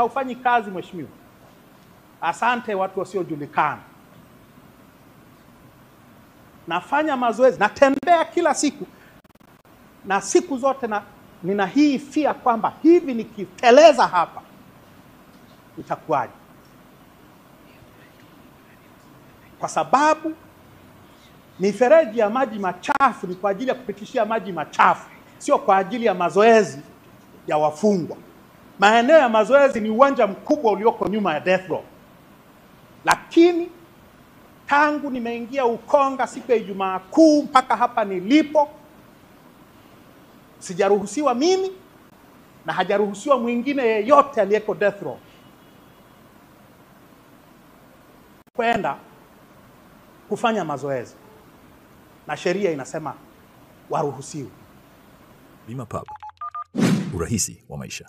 Haufanyi kazi mheshimiwa. Asante watu wasiojulikana. Nafanya mazoezi, natembea kila siku. Na siku zote nina hii fia kwamba hivi nikiteleza hapa itakuwaje? Kwa sababu mifereji ya maji machafu ni kwa ajili ya kupitishia maji machafu, sio kwa ajili ya mazoezi ya wafungwa. Maeneo ya mazoezi ni uwanja mkubwa ulioko nyuma ya death row. Lakini tangu nimeingia Ukonga siku ya Ijumaa Kuu mpaka hapa nilipo, sijaruhusiwa mimi na hajaruhusiwa mwingine yeyote aliyeko death row kwenda kufanya mazoezi, na sheria inasema waruhusiwe. Bima Pub, urahisi wa maisha.